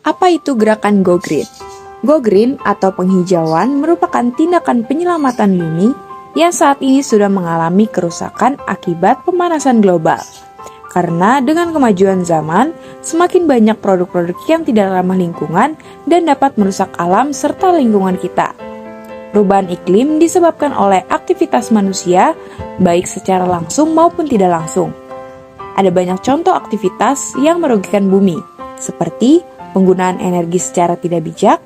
Apa itu gerakan Go Green? Go Green atau penghijauan merupakan tindakan penyelamatan bumi yang saat ini sudah mengalami kerusakan akibat pemanasan global. Karena dengan kemajuan zaman, semakin banyak produk-produk yang tidak ramah lingkungan dan dapat merusak alam serta lingkungan kita. Perubahan iklim disebabkan oleh aktivitas manusia, baik secara langsung maupun tidak langsung. Ada banyak contoh aktivitas yang merugikan bumi, seperti penggunaan energi secara tidak bijak,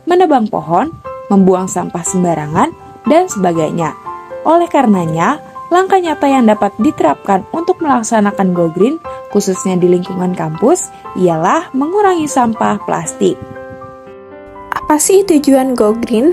menebang pohon, membuang sampah sembarangan, dan sebagainya. Oleh karenanya, langkah nyata yang dapat diterapkan untuk melaksanakan Go Green, khususnya di lingkungan kampus, ialah mengurangi sampah plastik. Apa sih tujuan Go Green?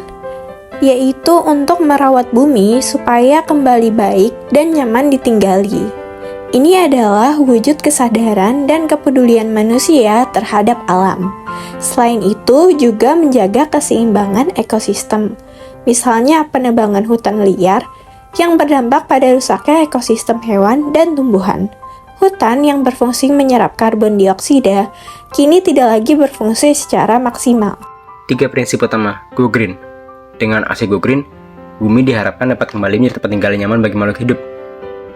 Yaitu untuk merawat bumi supaya kembali baik dan nyaman ditinggali. Ini adalah wujud kesadaran dan kepedulian manusia terhadap alam. Selain itu, juga menjaga keseimbangan ekosistem. Misalnya penebangan hutan liar yang berdampak pada rusaknya ekosistem hewan dan tumbuhan. Hutan yang berfungsi menyerap karbon dioksida kini tidak lagi berfungsi secara maksimal. 3 prinsip utama Go Green. Dengan aksi Go Green, bumi diharapkan dapat kembali menjadi tempat tinggal yang nyaman bagi makhluk hidup,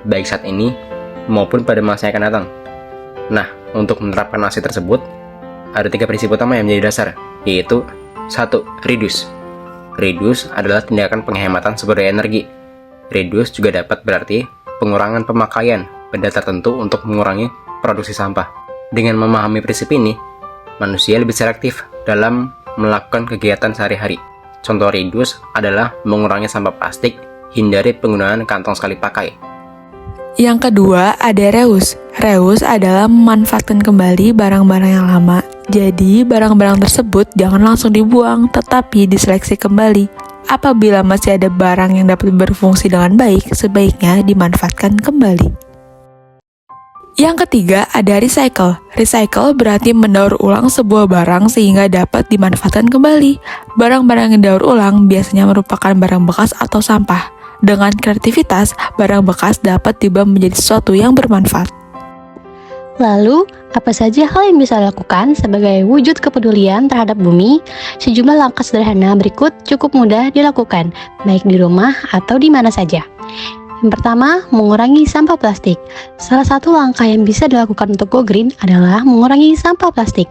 baik saat ini maupun pada masa yang akan datang. Nah, untuk menerapkan aksi tersebut, ada 3 prinsip utama yang menjadi dasar, yaitu 1. Reduce. Reduce adalah tindakan penghematan sumber daya energi. Reduce juga dapat berarti pengurangan pemakaian benda tertentu untuk mengurangi produksi sampah. Dengan memahami prinsip ini, manusia lebih selektif dalam melakukan kegiatan sehari-hari. Contoh reduce adalah mengurangi sampah plastik, hindari penggunaan kantong sekali pakai. Yang kedua ada reuse. Reuse adalah memanfaatkan kembali barang-barang yang lama. Jadi barang-barang tersebut jangan langsung dibuang, tetapi diseleksi kembali. Apabila masih ada barang yang dapat berfungsi dengan baik, sebaiknya dimanfaatkan kembali. Yang ketiga ada recycle. Recycle berarti mendaur ulang sebuah barang sehingga dapat dimanfaatkan kembali. Barang-barang yang daur ulang biasanya merupakan barang bekas atau sampah. Dengan kreativitas, barang bekas dapat diubah menjadi sesuatu yang bermanfaat. Lalu, apa saja hal yang bisa dilakukan sebagai wujud kepedulian terhadap bumi? Sejumlah langkah sederhana berikut cukup mudah dilakukan, baik di rumah atau di mana saja. Yang pertama, mengurangi sampah plastik. Salah satu langkah yang bisa dilakukan untuk Go Green adalah mengurangi sampah plastik.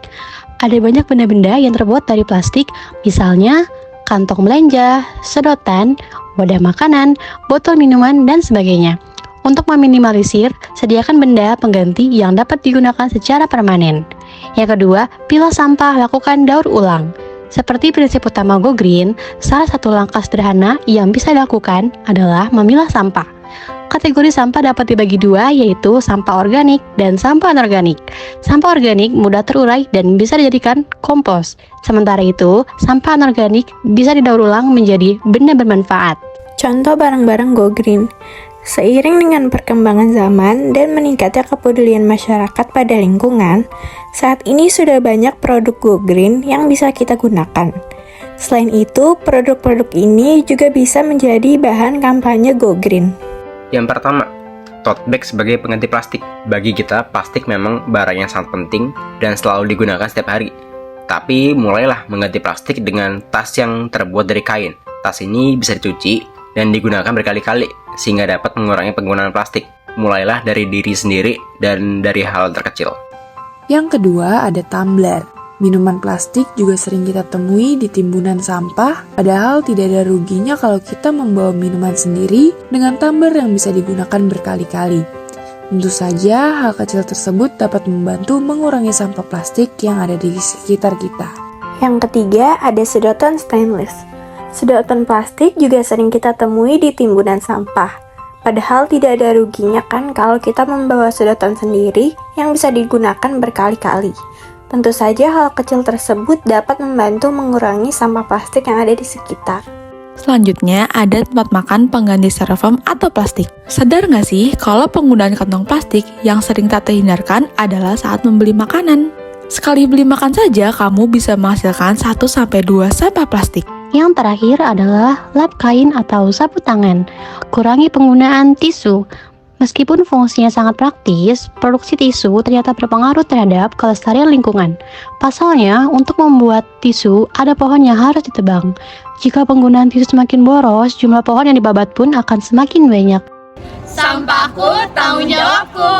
Ada banyak benda-benda yang terbuat dari plastik, misalnya kantong belanja, sedotan, wadah makanan, botol minuman, dan sebagainya. Untuk meminimalisir, sediakan benda pengganti yang dapat digunakan secara permanen. Yang kedua, pilah sampah, lakukan daur ulang. Seperti prinsip utama Go Green, salah satu langkah sederhana yang bisa dilakukan adalah memilah sampah. Kategori sampah dapat dibagi 2, yaitu sampah organik dan sampah anorganik. Sampah organik mudah terurai dan bisa dijadikan kompos. Sementara itu, sampah anorganik bisa didaur ulang menjadi benda bermanfaat. Contoh barang-barang Go Green. Seiring dengan perkembangan zaman dan meningkatnya kepedulian masyarakat pada lingkungan, saat ini sudah banyak produk Go Green yang bisa kita gunakan. Selain itu, produk-produk ini juga bisa menjadi bahan kampanye Go Green. Yang pertama, tote bag sebagai pengganti plastik. Bagi kita, plastik memang barang yang sangat penting dan selalu digunakan setiap hari. Tapi mulailah mengganti plastik dengan tas yang terbuat dari kain. Tas ini bisa dicuci dan digunakan berkali-kali sehingga dapat mengurangi penggunaan plastik. Mulailah dari diri sendiri dan dari hal terkecil. Yang kedua ada tumbler. Minuman plastik juga sering kita temui di timbunan sampah, padahal tidak ada ruginya kalau kita membawa minuman sendiri dengan tumbler yang bisa digunakan berkali-kali. Tentu saja, hal kecil tersebut dapat membantu mengurangi sampah plastik yang ada di sekitar kita. Yang ketiga ada sedotan stainless. Sedotan plastik juga sering kita temui di timbunan sampah. Padahal tidak ada ruginya kan kalau kita membawa sedotan sendiri yang bisa digunakan berkali-kali. Tentu saja hal kecil tersebut dapat membantu mengurangi sampah plastik yang ada di sekitar. Selanjutnya ada tempat makan pengganti styrofoam atau plastik. Sadar nggak sih kalau penggunaan kantong plastik yang sering tak terhindarkan adalah saat membeli makanan? Sekali beli makan saja kamu bisa menghasilkan 1-2 sampah plastik. Yang terakhir adalah lap kain atau sapu tangan. Kurangi penggunaan tisu. Meskipun fungsinya sangat praktis, produksi tisu ternyata berpengaruh terhadap kelestarian lingkungan. Pasalnya, untuk membuat tisu, ada pohon yang harus ditebang. Jika penggunaan tisu semakin boros, jumlah pohon yang dibabat pun akan semakin banyak. Sampahku, tanggung jawabku.